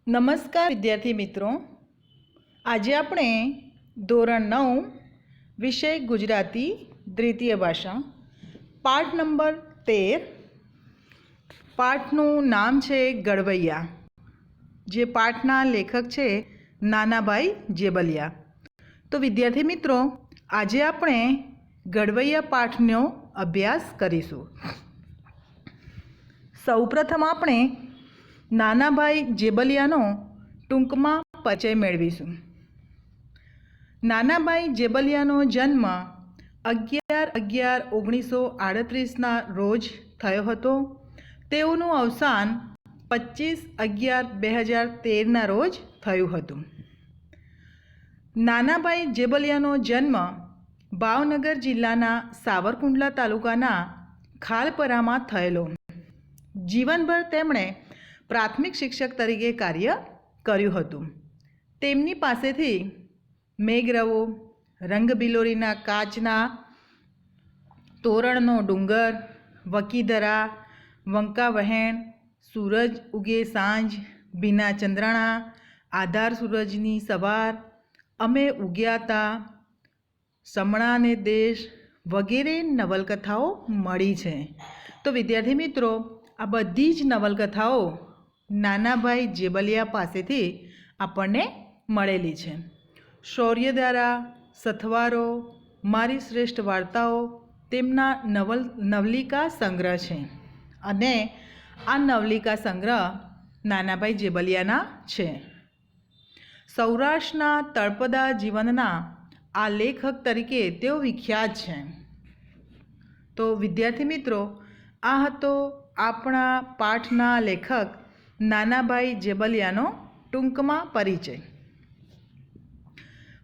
નમસ્કાર વિદ્યાર્થી મિત્રો, આજે આપણે ધોરણ 9 વિષય ગુજરાતી દ્વિતીય ભાષા પાઠ નંબર 13, પાઠનું નામ છે ગડવૈયા, જે પાઠના લેખક છે નાનાભાઈ જેબલિયા. તો વિદ્યાર્થી મિત્રો, આજે આપણે ગડવૈયા પાઠનો અભ્યાસ કરીશું. સૌપ્રથમ આપણે નાનાભાઈ જેબલિયાનો ટૂંકમાં પરિચય મેળવીશું. નાનાભાઈ જેબલિયાનો જન્મ 11/11/1938ના રોજ થયો હતો. તેઓનું અવસાન 25/11/2013ના રોજ થયું હતું. નાનાભાઈ જેબલિયાનો જન્મ ભાવનગર જિલ્લાના સાવરકુંડલા તાલુકાના ખાલપરામાં થયેલો. જીવનભર તેમણે પ્રાથમિક શિક્ષક તરીકે કાર્ય કર્યું હતું. તેમની પાસેથી મેઘરવો, રંગબિલોરીના કાચના તોરણનો ડુંગર, વકીધરા, વંકાવહેણ, સૂરજ ઉગે સાંજ, ભીના ચંદ્રાણા, આધાર સૂરજની સવાર, અમે ઉગ્યા તા, સમણાને દેશ વગેરે નવલકથાઓ મળી છે. તો વિદ્યાર્થી મિત્રો, આ બધી જ નવલકથાઓ નાનાભાઈ જેબલિયા પાસેથી આપણને મળેલી છે. શૌર્યધારા, સથવારો, મારી શ્રેષ્ઠ વાર્તાઓ તેમના નવલિકા સંગ્રહ છે અને આ નવલિકા સંગ્રહ નાનાભાઈ જેબલિયાના છે. સૌરાષ્ટ્રના તળપદા જીવનના આ લેખક તરીકે તેઓ વિખ્યાત છે. તો વિદ્યાર્થી મિત્રો, આ હતો આપણા પાઠના લેખક નાનાભાઈ જેબલિયાનો ટૂંકમાં પરિચય.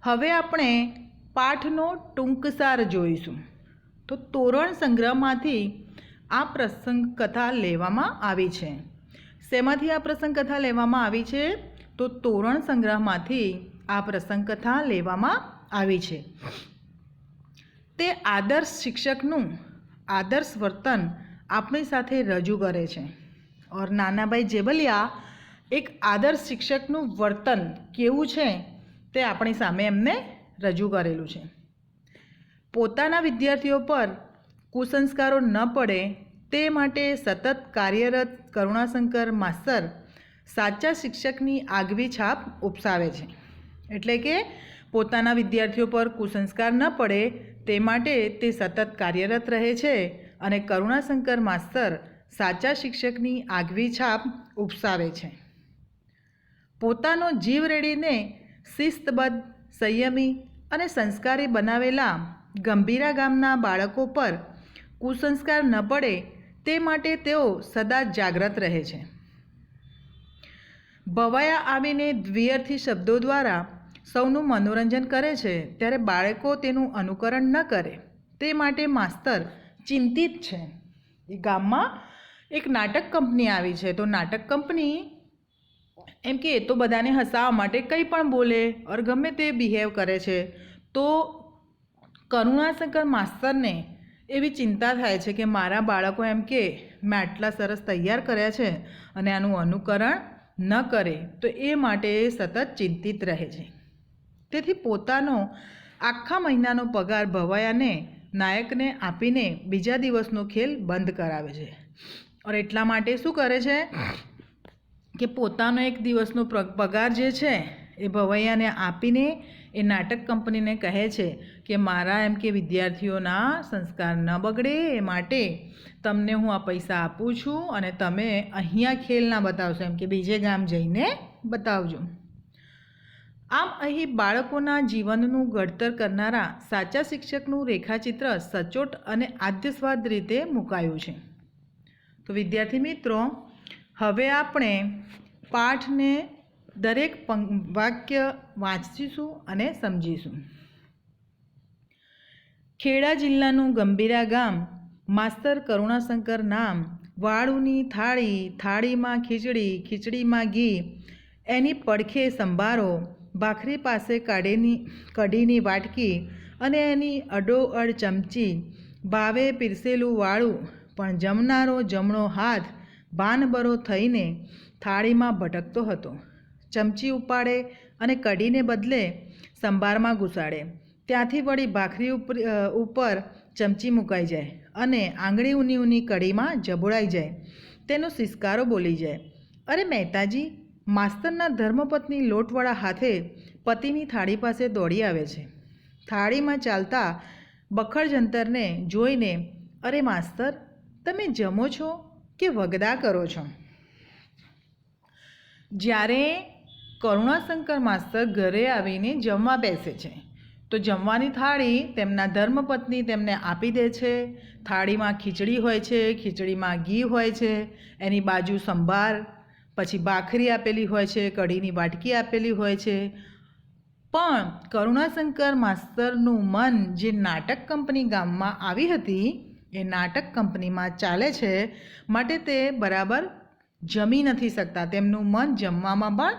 હવે આપણે પાઠનો ટૂંકસાર જોઈશું. તો તોરણ સંગ્રહમાંથી આ પ્રસંગ કથા લેવામાં આવી છે. શેમાંથી આ પ્રસંગ કથા લેવામાં આવી છે? તો તોરણ સંગ્રહમાંથી આ પ્રસંગ કથા લેવામાં આવી છે. તે આદર્શ શિક્ષકનું આદર્શ વર્તન આપણી સાથે રજૂ કરે છે. ઓર નાનાભાઈ જેબલિયા એક આદર્શ શિક્ષકનું વર્તન કેવું છે તે આપણી સામે એમને રજૂ કરેલું છે. પોતાના વિદ્યાર્થીઓ પર કુસંસ્કારો ન પડે તે માટે સતત કાર્યરત કરુણાશંકર માસ્તર સાચા શિક્ષકની આગવી છાપ ઉપસાવે છે. એટલે કે પોતાના વિદ્યાર્થીઓ પર કુસંસ્કાર ન પડે તે માટે તે સતત કાર્યરત રહે છે અને કરુણાશંકર માસ્તર સાચા શિક્ષકની આગવી છાપ ઉપસાવે છે. પોતાનો જીવ રેડીને શિસ્તબદ્ધ, સંયમી અને સંસ્કારી બનાવેલા ગંભીરા ગામના બાળકો પર કુસંસ્કાર ન પડે તે માટે તેઓ સદા જાગ્રત રહે છે. ભવાયા આવીને દ્વિઅર્થી શબ્દો દ્વારા સૌનું મનોરંજન કરે છે, ત્યારે બાળકો તેનું અનુકરણ ન કરે તે માટે માસ્તર ચિંતિત છે. એ ગામમાં એક નાટક કંપની આવી છે. તો નાટક કંપની એમ કે તો બધાને હસાવવા માટે કંઈ પણ બોલે ઓર ગમે તે બિહેવ કરે છે. તો કરુણાશંકર માસ્તરને એવી ચિંતા થાય છે કે મારા બાળકો એમ કે મેં આટલા સરસ તૈયાર કર્યા છે અને આનું અનુકરણ ન કરે, તો એ માટે સતત ચિંતિત રહે છે. તેથી પોતાનો આખા મહિનાનો પગાર ભવાયાને નાયકને આપીને બીજા દિવસનો ખેલ બંધ કરાવે છે. ઓર એટલા માટે શું કરે છે કે પોતાનો એક દિવસનો પગાર જે છે એ ભવૈયાને આપીને એ નાટક કંપનીને કહે છે કે મારા એમ કે વિદ્યાર્થીઓના સંસ્કાર ન બગડે એ માટે તમને હું આ પૈસા આપું છું અને તમે અહીંયા ખેલ ના બતાવશો, એમ કે બીજે ગામ જઈને બતાવજો. આમ અહીં બાળકોના જીવનનું ઘડતર કરનારા સાચા શિક્ષકનું રેખાચિત્ર સચોટ અને આદ્યસ્વાદ રીતે મુકાયું છે. તો વિદ્યાર્થી મિત્રો, હવે આપણે પાઠને દરેક વાક્ય વાંચીશું અને સમજીશું. ખેડા જિલ્લાનું ગંભીરા ગામ, માસ્તર કરુણાશંકર નામ, વાળુની થાળી, થાળીમાં ખીચડી, ખીચડીમાં ઘી, એની પડખે સંભારો, ભાખરી પાસે કઢીની વાટકી અને એની અડોઅડ ચમચી, ભાવે પીરસેલું વાળું, પણ જમનારો જમણો હાથ ભાનબરો થઈને થાળીમાં ભટકતો હતો. ચમચી ઉપાડે અને કઢીને બદલે સંભારમાં ઘૂસાડે. ત્યાંથી વળી ભાખરી ઉપર ચમચી મુકાઈ જાય અને આંગળી ઊની ઊની કઢીમાં જબોળાઈ જાય. તેનો સિસકારો બોલી જાય. અરે મહેતાજી, માસ્તરના ધર્મપત્ની લોટવાળા હાથે પતિની થાળી પાસે દોડી આવે છે. થાળીમાં ચાલતા બખડજંતરને જોઈને, અરે માસ્તર, તમે જમો છો કે વગદા કરો છો? જ્યારે કરુણાશંકર માસ્તર ઘરે આવીને જમવા બેસે છે તો જમવાની થાળી તેમના ધર્મપત્ની તેમને આપી દે છે. થાળીમાં ખીચડી હોય છે, ખીચડીમાં ઘી હોય છે, એની બાજુ સંભાર, પછી ભાખરી આપેલી હોય છે, કઢીની વાટકી આપેલી હોય છે. પણ કરુણાશંકર માસ્તરનું મન જે નાટક કંપની ગામમાં આવી હતી એ નાટક કંપનીમાં ચાલે છે, માટે તે બરાબર જમી નથી શકતા. તેમનું મન જમવામાં પણ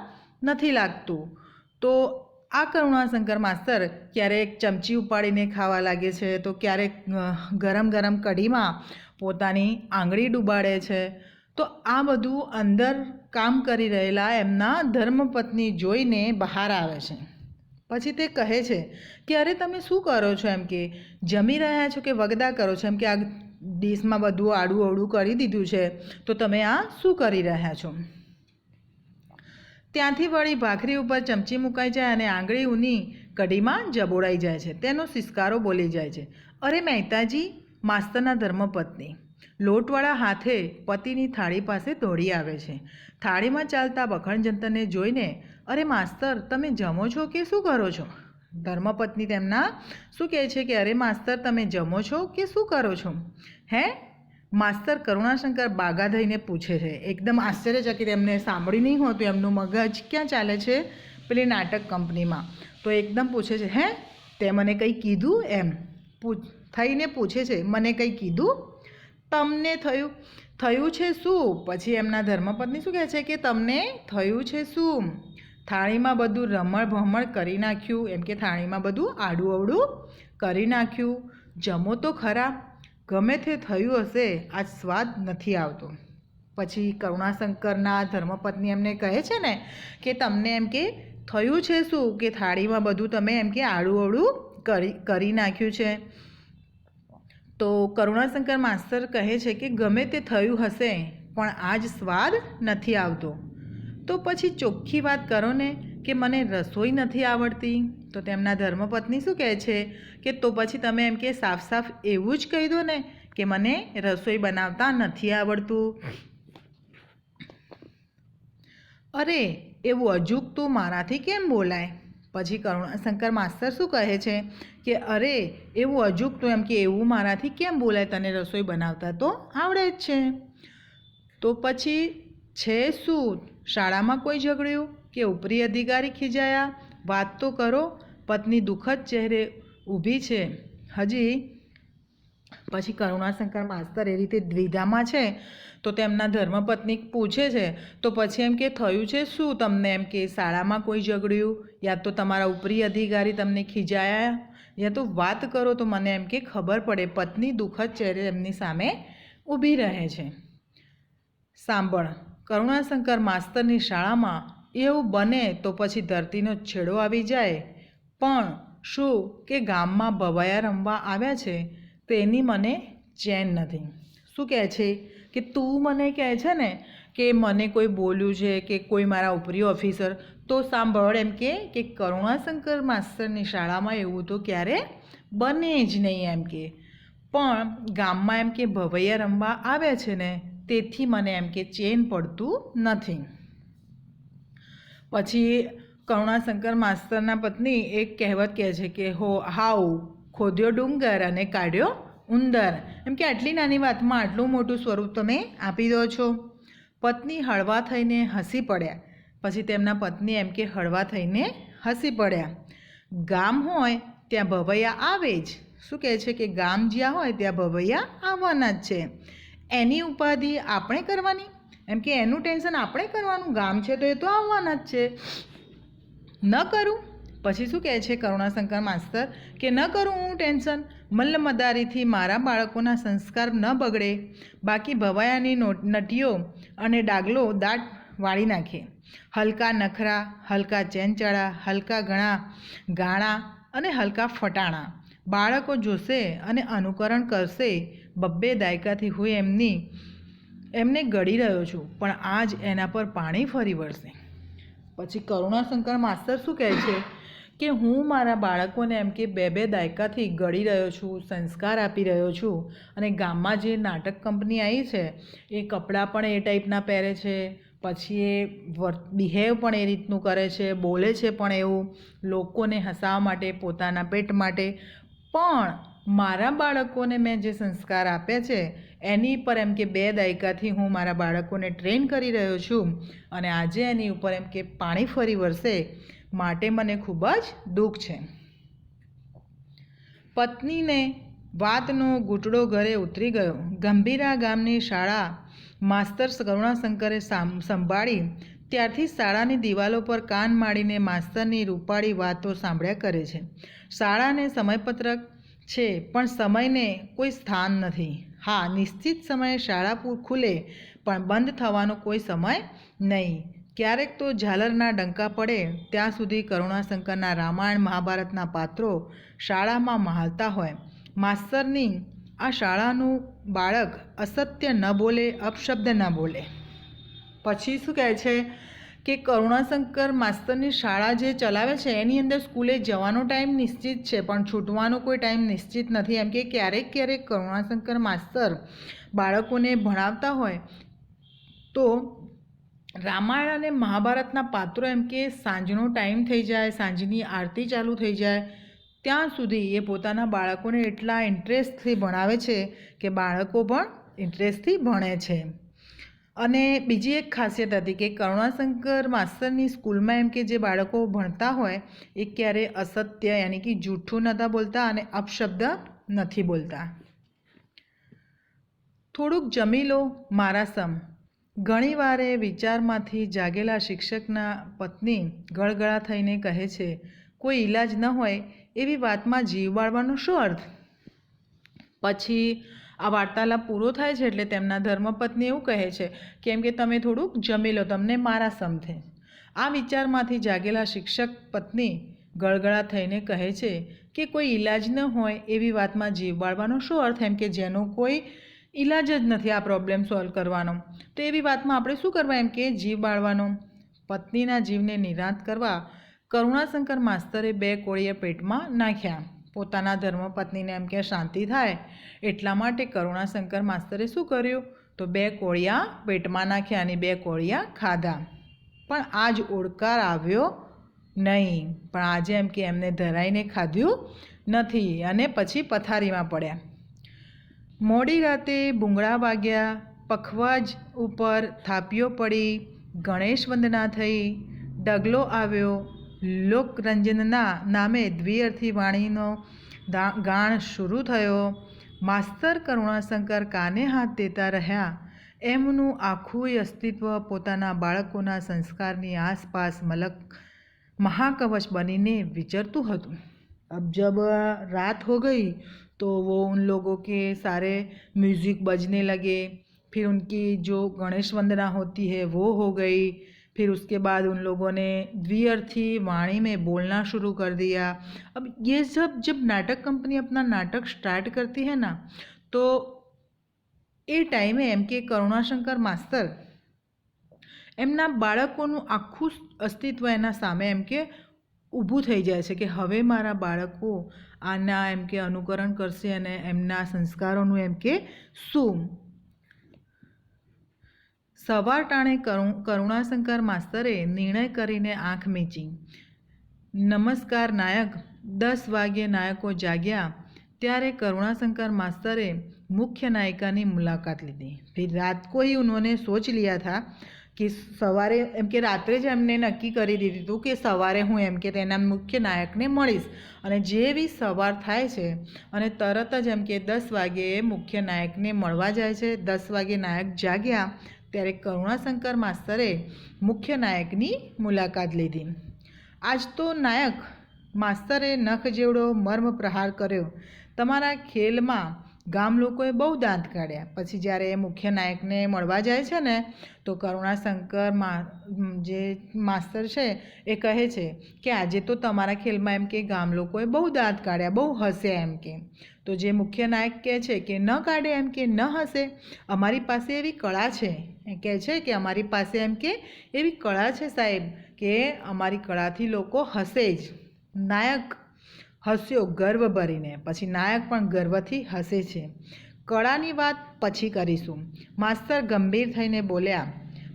નથી લાગતું. તો આ કરુણાશંકર માસ્તર ક્યારેક ચમચી ઉપાડીને ખાવા લાગે છે, તો ક્યારેક ગરમ ગરમ કઢીમાં પોતાની આંગળી ડૂબાડે છે. તો આ બધું અંદર કામ કરી રહેલા એમના ધર્મપત્ની જોઈને બહાર આવે છે. પછી તે કહે છે કે અરે તમે શું કરો છો? એમ કે જમી રહ્યા છો કે વગદા કરો છો? એમ કે આ ડીશમાં બધું આડું અવળું કરી દીધું છે, તો તમે આ શું કરી રહ્યા છો? ત્યાંથી વળી ભાખરી ઉપર ચમચી મુકાઈ જાય અને આંગળી ઊની કઢીમાં જબોળાઈ જાય છે. તેનો સિસકારો બોલી જાય છે. અરે મહેતાજી, માસ્તરના ધર્મપત્ની લોટવાળા હાથે પતિની થાળી પાસે દોડી આવે છે. થાળીમાં ચાલતા બખડજંતરને જોઈને, અરે માસ્તર, તમે જમો છો કે શું કરો છો? ધર્મપત્ની તેમના શું કહે છે કે અરે માસ્તર, તમે જમો છો કે શું કરો છો? હે? માસ્તર કરુણાશંકર બાગા થઈને પૂછે છે. એકદમ આશ્ચર્યચકિત, એમને સાંભળ્યું નહીં હોતું, એમનું મગજ ક્યાં ચાલે છે? પેલી નાટક કંપનીમાં. તો એકદમ પૂછે છે, હે, તે મને કંઈ કીધું? એમ થઈને પૂછે છે, મને કંઈ કીધું? તમને થયું છે શું? પછી એમના ધર્મપત્ની શું કહે છે કે તમને થયું છે શું? થાળીમાં બધું રમણ ભમણ કરી નાખ્યું. એમ કે થાળીમાં બધું આડું અવળું કરી નાખ્યું. જમો તો ખરા. ગમે તે થયું હશે, આજ સ્વાદ નથી આવતો. પછી કરુણાશંકરના ધર્મપત્ની એમને કહે છે ને કે તમને એમ કે થયું છે શું? કે થાળીમાં બધું તમે એમ કે આડું અવળું કરી નાખ્યું છે. તો કરુણાશંકર માસ્તર કહે છે કે ગમે તે થયું હશે, પણ આજ સ્વાદ નથી આવતો. તો પછી ચોખ્ખી વાત કરો ને કે મને રસોઈ નથી આવડતી. તો તેમના ધર્મપત્ની શું કહે છે કે તો પછી તમે એમ કે સાફ સાફ એવું જ કહી દો ને કે મને રસોઈ બનાવતા નથી આવડતું. અરે, એવું અજુગતું મારાથી કેમ બોલાય? પછી કરુણાશંકર માસ્તર શું કહે છે કે અરે, એવું અજુગતું એમ કે એવું મારાથી કેમ બોલાય? તને રસોઈ બનાવતા તો આવડે જ છે. તો પછી છે શું? શાળામાં કોઈ ઝઘડ્યું કે ઉપરી અધિકારી ખીજાયા? વાત તો કરો. પત્ની દુઃખદ ચહેરે ઊભી છે હજી. પછી કરુણાશંકર માસ્તર એ રીતે દ્વિધામાં છે. તો તેમના ધર્મપત્ની પૂછે છે તો પછી એમ કે થયું છે શું તમને? એમ કે શાળામાં કોઈ ઝઘડ્યું, યા તો તમારા ઉપરી અધિકારી તમને ખીજાયા, યા તો વાત કરો તો મને એમ કે ખબર પડે. પત્ની દુઃખદ ચહેરે એમની સામે ઊભી રહે છે. સાંભળ, કરુણાશંકર માસ્તરની શાળામાં એવું બને તો પછી ધરતીનો છેડો આવી જાય. પણ શું કે ગામમાં ભવાયા રમવા આવ્યા છે તેની મને ચેન નથી. શું કહે છે કે તું મને કહે છે ને કે મને કોઈ બોલ્યું છે કે કોઈ મારા ઉપરી ઓફિસર, તો સાંભળ એમ કે કરુણાશંકર માસ્તરની શાળામાં એવું તો ક્યારે બને જ નહીં. એમ કે પણ ગામમાં એમ કે ભવૈયા રમવા આવ્યા છે ને તેથી મને એમ કે ચેન પડતું નથી. પછી કરુણાશંકર માસ્તરના પત્ની એક કહેવત કહે છે કે હાઉ ખોદ્યો ડુંગર અને કાઢ્યો ઉંદર. એમ કે આટલી નાની વાતમાં આટલું મોટું સ્વરૂપ તમે આપી દો છો. પત્ની હળવા થઈને હસી પડ્યા. પછી તેમના પત્ની એમ કે હળવા થઈને હસી પડ્યા. ગામ હોય ત્યાં ભવૈયા આવે જ. શું કહે છે કે ગામ જ્યાં હોય ત્યાં ભવૈયા આવવાના જ છે. એની ઉપાધિ આપણે કરવાની? એમ કે એનું ટેન્શન આપણે કરવાનું? ગામ છે તો એ તો આવવાના જ છે. ન કરું? પછી શું કહે છે કરુણાશંકર માસ્તર કે ન કરું હું ટેન્શન? મલ્લમદારીથી મારા બાળકોના સંસ્કાર ન બગડે. બાકી ભવાયાની નટીઓ અને ડાગલો દાટ વાળી નાખે. હલકા નખરા, હલકા ચેનચાળા, હલકા ગાણા અને હલકા ફટાણા બાળકો જોશે અને અનુકરણ કરશે. 2 દાયકાથી હું એમને ગળી રહ્યો છું, પણ આજ એના પર પાણી ફરી વળશે. પછી કરુણાશંકર માસ્તર શું કહે છે કે હું મારા બાળકોને એમ કે 2 દાયકાથી ગળી રહ્યો છું, સંસ્કાર આપી રહ્યો છું. અને ગામમાં જે નાટક કંપની આવી છે એ કપડાં પણ એ ટાઈપના પહેરે છે, પછી એ બિહેવ પણ એ રીતનું કરે છે, બોલે છે પણ એવું લોકોને હસાવવા માટે, પોતાના પેટ માટે. પણ મારા બાળકોને મેં જે સંસ્કાર આપ્યા છે એની પર એમ કે 2 દાયકાથી હું મારા બાળકોને ટ્રેન કરી રહ્યો છું અને આજે એની ઉપર એમ કે પાણી ફરી વળશે, માટે મને ખૂબ જ દુઃખ છે. પત્નીને વાતનો ઘૂંટડો ઘરે ઉતરી ગયો. ગંભીરા ગામની શાળા માસ્તર કરુણાશંકરે સંભાળી ત્યારથી શાળાની દિવાલો પર કાન માંડીને માસ્તરની રૂપાળી વાતો સાંભળ્યા કરે છે. શાળાને સમયપત્રક છે પણ સમયને કોઈ સ્થાન નથી. હા, નિશ્ચિત સમયે શાળા ખુલે પણ બંધ થવાનો કોઈ સમય નહીં. ક્યારેક તો ઝાલરના ડંકા પડે ત્યાં સુધી કરુણાશંકરના રામાયણ મહાભારતના પાત્રો શાળામાં મહાલતા હોય. માસ્તરની આ શાળાનું બાળક અસત્ય ન બોલે, અપશબ્દ ન બોલે. પછી શું કહે છે કે કરુણાશંકર માસ્તરની શાળા જે ચલાવે છે એની અંદર સ્કૂલે જવાનો ટાઈમ નિશ્ચિત છે પણ છૂટવાનો કોઈ ટાઈમ નિશ્ચિત નથી. એમ કે ક્યારેક કરુણાશંકર માસ્તર બાળકોને ભણાવતા હોય તો રામાયણ અને મહાભારતના પાત્રો એમ કે સાંજનો ટાઈમ થઈ જાય, સાંજની આરતી ચાલુ થઈ જાય ત્યાં સુધી એ પોતાના બાળકોને એટલા ઇન્ટરેસ્ટથી ભણાવે છે કે બાળકો પણ ઇન્ટરેસ્ટથી ભણે છે. અને બીજી એક ખાસિયત હતી કે કરુણાશંકર માસ્તરની સ્કૂલમાં એમ કે જે બાળકો ભણતા હોય એ ક્યારેય અસત્ય યાની કે જૂઠું નહોતા બોલતા અને અપશબ્દ નથી બોલતા. થોડુંક જમી લો મારા સમ. ઘણીવાર વિચારમાંથી જાગેલા શિક્ષકના પત્ની ગળગળા થઈને કહે છે, કોઈ ઈલાજ ન હોય એવી વાતમાં જીવ બાળવાનો શું અર્થ? પછી આ વાર્તાલાપ પૂરો થાય છે એટલે તેમના ધર્મપત્ની એવું કહે છે કેમ કે તમે થોડુંક જમી લો, તમને મારા સમથે. આ વિચારમાંથી જાગેલા શિક્ષક પત્ની ગળગળા થઈને કહે છે કે કોઈ ઈલાજ ન હોય એવી વાતમાં જીવ બાળવાનો શું અર્થ? એમ કે જેનો કોઈ ઈલાજ જ નથી આ પ્રોબ્લેમ સોલ્વ કરવાનો, તો એવી વાતમાં આપણે શું કરવા એમ કે જીવ બાળવાનો. પત્નીના જીવને નિરાંત કરવા કરુણાશંકર માસ્તરે 2 કોળિયા પેટમાં નાખ્યા. પોતાના ધર્મપત્નીને એમ કે શાંતિ થાય એટલા માટે કરુણાશંકર માસ્તરે શું કર્યું તો 2 કોળિયા પેટમાં નાખ્યા અને 2 કોળિયા ખાધા. પણ આજ ઓડકાર આવ્યો નહીં. પણ આજે એમ કે એમને ધરાઈને ખાધું નથી અને પછી પથારીમાં પડ્યા. મોડી રાતે ભૂંગળા વાગ્યા, પખવાજ ઉપર થાપીઓ પડી, ગણેશ વંદના થઈ, ડગલો આવ્યો, લોકરંજનના નામે દ્વિઅર્થી વાણીનો ગાણ શરૂ થયો. માસ્તર કરુણાશંકર કાને હાથ દેતા રહ્યા. એમનું આખું અસ્તિત્વ પોતાના બાળકોના સંસ્કારની આસપાસ महाकवच बनीने विचरતું હતું. अब जब रात हो गई तो वो उन लोगों के सारे म्यूज़िक बजने लगे. फिर उनकी जो गणेश वंदना होती है वो हो गई. फिर उसके बाद उन लोगों ने द्विअर्थी वाणी में बोलना शुरू कर दिया. अब ये सब जब नाटक कंपनी अपना नाटक स्टार्ट करती है ना तो એ ટાઈમે એમ કે કરુણાશંકર માસ્તર એમના બાળકોનું આખું અસ્તિત્વ એના સામે એમ કે ઊભું થઈ જાય છે કે હવે મારા બાળકો આના એમ કે અનુકરણ કરશે અને એમના સંસ્કારોનું એમ કે શું. સવાર ટાણે કરુણાશંકર માસ્તરે નિર્ણય કરીને આંખ મીચી. નમસ્કાર નાયક. 10 વાગ્યે નાયકો જાગ્યા ત્યારે करुणाशंकर मास्टर मुख्य नायिका की मुलाकात ली. फिर रात को ही उन्होंने सोच लिया था कि सवारे एम के रात्रे ज एमने नक्की करी दीधुं हतुं कि सवारे हूँ एम के तेना मुख्य नायक ने मळीश अने जेवी सवार थाय छे अने तरत ज एम के 10 वागे मुख्य नायक ने मळवा जाय छे. 10 वागे नायक जाग्या त्यारे करुणाशंकर मास्टरे मुख्य नायकनी मुलाकात लीधी. आज तो नायक मास्टरे नख जेवड़ो मर्म प्रहार कर्यो. तमारा खेल में ગામ લોકોએ બહુ દાંત કાઢ્યા. પછી જ્યારે એ મુખ્ય નાયકને મળવા જાય છે ને તો કરુણાશંકર જે માસ્તર છે એ કહે છે કે આજે તો તમારા ખેલમાં એમ કે ગામ લોકોએ બહુ દાંત કાઢ્યા, બહુ હસ્યા એમ કે. તો જે મુખ્ય નાયક કહે છે કે ન કાઢે એમ કે ન હસે, અમારી પાસે એવી કળા છે. એ કહે છે કે અમારી પાસે એમ કે એવી કળા છે સાહેબ કે અમારી કળાથી લોકો હસે જ. નાયક હસ્યો ગર્વ ભરીને. પછી નાયક પણ ગર્વથી હસે છે. કળાની વાત પછી કરીશું. માસ્તર ગંભીર થઈને બોલ્યા,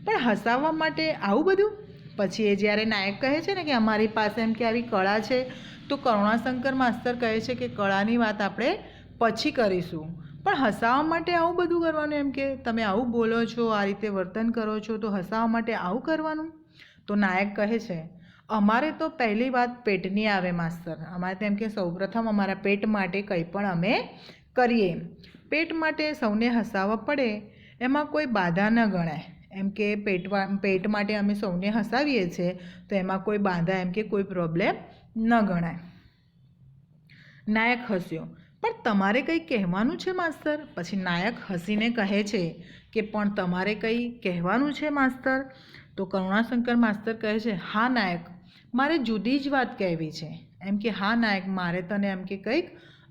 પણ હસાવવા માટે આવું બધું? પછી એ જ્યારે નાયક કહે છે ને કે અમારી પાસે એમ કે આવી કળા છે તો કરુણાશંકર માસ્તર કહે છે કે કળાની વાત આપણે પછી કરીશું, પણ હસાવવા માટે આવું બધું કરવાનું? એમ કે તમે આવું બોલો છો, આ રીતે વર્તન કરો છો તો હસાવવા માટે આવું કરવાનું? તો નાયક કહે છે, અમારે તો પહેલી વાત પેટની આવે માસ્તર. અમારે તેમ કે સૌપ્રથમ અમારા પેટ માટે કંઈ પણ અમે કરીએ. પેટ માટે સૌને હસાવવા પડે એમાં કોઈ બાધા ન ગણાય. એમ કે પેટ માટે અમે સૌને હસાવીએ છીએ તો એમાં કોઈ બાધા એમ કે કોઈ પ્રોબ્લેમ ન ગણાય. નાયક હસ્યો, પણ તમારે કંઈ કહેવાનું છે માસ્તર? પછી નાયક હસીને કહે છે કે પણ તમારે કંઈ કહેવાનું છે માસ્તર? તો કરુણાશંકર માસ્તર કહે છે, હા નાયક, મારે જુદી જ વાત કહેવી છે. એમ કે હા નાયક, મારે તને એમ કે કંઈક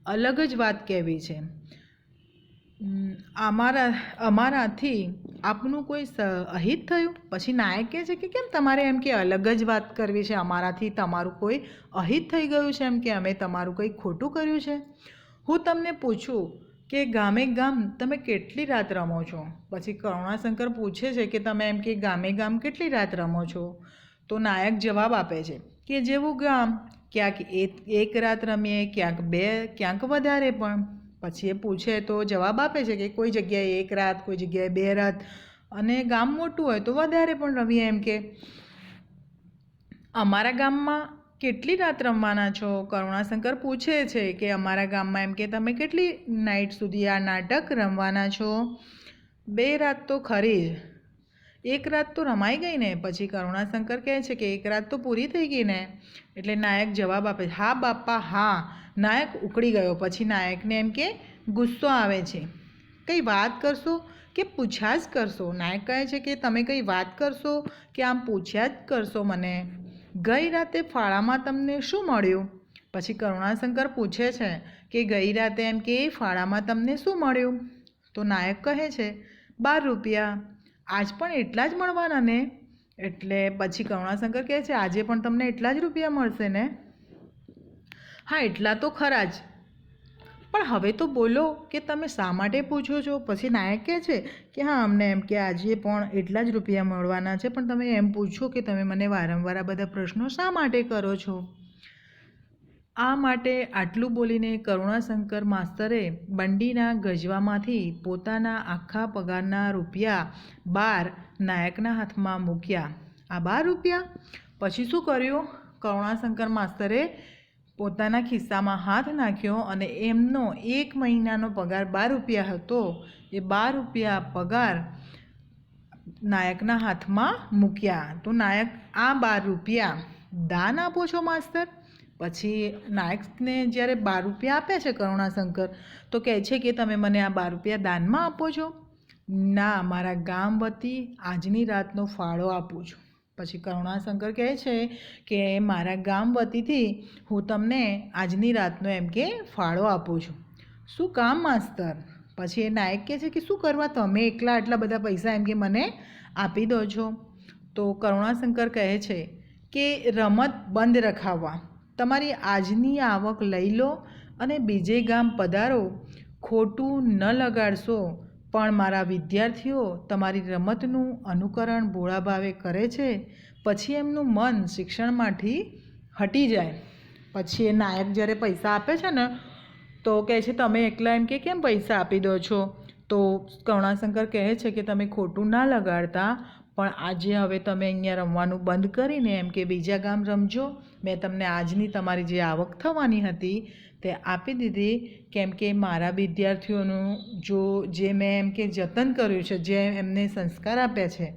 અલગ જ વાત કહેવી છે. અમારાથી આપનું કોઈ અહિત થયું? પછી નાયક કહે છે કે કેમ તમારે એમ કે અલગ જ વાત કરવી છે? અમારાથી તમારું કોઈ અહિત થઈ ગયું છે? એમ કે અમે તમારું કંઈ ખોટું કર્યું છે? હું તમને પૂછું કે ગામે ગામ તમે કેટલી રાત રમો છો? પછી કરુણાશંકર પૂછે છે કે તમે એમ કે ગામે ગામ કેટલી રાત રમો છો? તો નાયક જવાબ આપે છે કે જેવું ગામ, ક્યાંક એક રાત રમીએ, ક્યાંક બે, ક્યાંક વધારે પણ. પછી એ પૂછે તો જવાબ આપે છે કે કોઈ જગ્યાએ એક રાત, કોઈ જગ્યાએ 2 રાત, અને ગામ મોટું હોય તો વધારે પણ રમીએ. એમ કે અમારા ગામમાં કેટલી રાત રમવાના છો? કરુણાશંકર પૂછે છે કે અમારા ગામમાં એમ કે તમે કેટલી નાઇટ સુધી આ નાટક રમવાના છો? 2 રાત તો ખરી જ, 1 રાત તો રમાઈ ગઈ ને. પછી કરુણાશંકર કહે છે કે 1 રાત તો પૂરી થઈ ગઈ ને. એટલે નાયક જવાબ આપે, હા બાપા હા. નાયક ઉકળી ગયો. પછી નાયકને એમ કે ગુસ્સો આવે છે. કંઈ વાત કરશો કે પૂછ્યા જ કરશો? નાયક કહે છે કે તમે કંઈ વાત કરશો કે આમ પૂછ્યા જ કરશો મને? ગઈ રાતે ફાળામાં તમને શું મળ્યું? પછી કરુણાશંકર પૂછે છે કે ગઈ રાતે એમ કે ફાળામાં તમને શું મળ્યું? તો નાયક કહે છે 12 રૂપિયા. આજ પણ એટલા જ મળવાના ને? એટલે પછી કરુણાશંકર કહે છે આજે પણ તમને એટલા જ રૂપિયા મળશે ને? હા એટલા તો ખરા જ, પણ હવે તો બોલો કે તમે શા માટે પૂછો છો? પછી નાયક કહે છે કે હા અમને એમ કે આજે પણ એટલા જ રૂપિયા મળવાના છે, પણ તમે એમ પૂછો કે તમે મને વારંવાર આ બધા પ્રશ્નો શા માટે કરો છો? આ માટે આટલું બોલીને કરુણાશંકર માસ્તરે બંડીના ગજવામાંથી પોતાના આખા પગારના રૂપિયા 12 નાયકના હાથમાં મૂક્યા. આ 12 રૂપિયા? પછી શું કર્યું? કરુણાશંકર માસ્તરે પોતાના ખિસ્સામાં હાથ નાખ્યો અને એમનો 1 મહિનાનો પગાર 12 રૂપિયા હતો એ 12 રૂપિયા પગાર નાયકના હાથમાં મૂક્યા. તો નાયક, આ 12 રૂપિયા દાન આપો છો માસ્તર? પછી નાયકને જ્યારે 12 રૂપિયા આપે છે કરુણાશંકર તો કહે છે કે તમે મને આ 12 રૂપિયા દાનમાં આપો છો? ના, મારા ગામ વતી આજની રાતનો ફાળો આપું છું. પછી કરુણાશંકર કહે છે કે મારા ગામ વતીથી હું તમને આજની રાતનો એમ કે ફાળો આપું છું. શું કામ માસ્તર? પછી એ નાયક કહે છે કે શું કરવા તમે એકલા આટલા બધા પૈસા એમ કે મને આપી દો છો? તો કરુણાશંકર કહે છે કે રમત બંધ રખાવવા તમારી આજની આવક લઈ લો અને બીજે ગામ પધારો. ખોટું ન લગાડશો, પણ મારા વિદ્યાર્થીઓ તમારી રમતનું અનુકરણ ભોળા ભાવે કરે છે, પછી એમનું મન શિક્ષણમાંથી હટી જાય. પછી એ નાયક જ્યારે પૈસા આપે છે ને તો કહે છે તમે એકલા એમ કે કેમ પૈસા આપી દો છો? તો કરુણાશંકર કહે છે કે તમે ખોટું ના લગાડતા, પણ આજે હવે તમે અહીંયા રમવાનું બંધ કરીને એમ કે બીજા ગામ રમજો. મેં તમને આજની તમારી જે આવક થવાની હતી તે આપી દીધી, કેમ કે મારા વિદ્યાર્થીઓનું જે મેં એમ કે જતન કર્યું છે, જે એમને સંસ્કાર આપ્યા છે,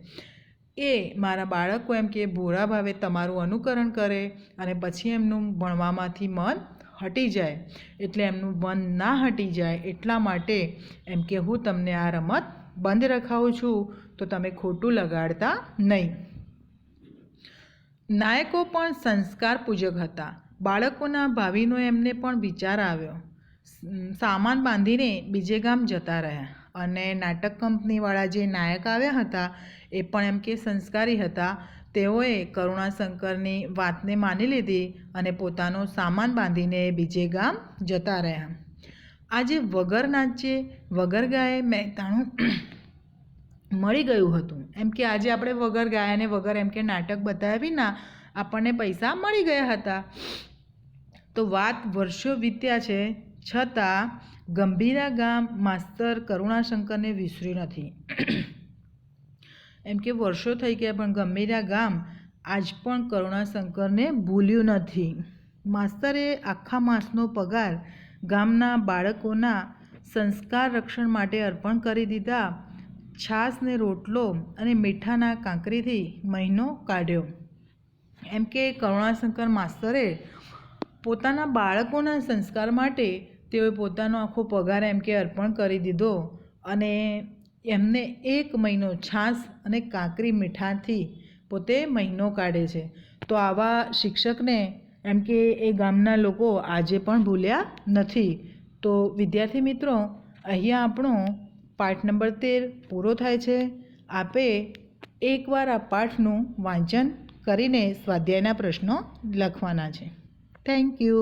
એ મારા બાળકો એમ કે ભોળા ભાવે તમારું અનુકરણ કરે અને પછી એમનું ભણવામાંથી મન હટી જાય, એટલે એમનું મન ના હટી જાય એટલા માટે એમ કે હું તમને આ રમત બંધ રખાવું છું, તો તમે ખોટું લગાડતા નહીં. નાયકો પણ સંસ્કાર પૂજક હતા. બાળકોના ભાવિનો એમને પણ વિચાર આવ્યો. સામાન બાંધીને બીજે ગામ જતા રહ્યા. અને નાટક કંપનીવાળા જે નાયક આવ્યા હતા એ પણ એમ કે સંસ્કારી હતા. તેઓએ કરુણાશંકરની વાતને માની લીધી અને પોતાનો સામાન બાંધીને બીજે ગામ જતા રહ્યા. આજે વગર નાચે વગર ગાયે મહેતાણું મળી ગયું હતું. એમ કે આજે આપણે વગર ગાયને વગર એમ કે નાટક બતાવ્યા વિના આપણને પૈસા મળી ગયા હતા. તો વાત વર્ષો વીત્યા છે, છતાં ગંભીરા ગામ માસ્તર કરુણાશંકરને વિસર્યું નથી. એમ કે વર્ષો થઈ ગયા પણ ગંભીરા ગામ આજ પણ કરુણાશંકરને ભૂલ્યું નથી. માસ્તરે આખા માસનો પગાર ગામના બાળકોના સંસ્કાર રક્ષણ માટે અર્પણ કરી દીધા. છાશ ને રોટલો અને મીઠાના કાંકરીથી મહિનો કાઢ્યો. એમ કે કરુણાશંકર માસ્તરે પોતાના બાળકોના સંસ્કાર માટે તેઓએ પોતાનો આખો પગાર એમ કે અર્પણ કરી દીધો અને એમને 1 મહિનો છાશ અને કાંકરી મીઠાથી પોતે મહિનો કાઢે છે. તો આવા શિક્ષકને એમ કે એ ગામના લોકો આજે પણ ભૂલ્યા નથી. તો વિદ્યાર્થી મિત્રો, અહીંયા આપણો પાઠ નંબર 13 પૂરો થાય છે. આપે એકવાર આ પાઠનું વાંચન કરીને સ્વાધ્યાયના પ્રશ્નો લખવાના છે. Thank you.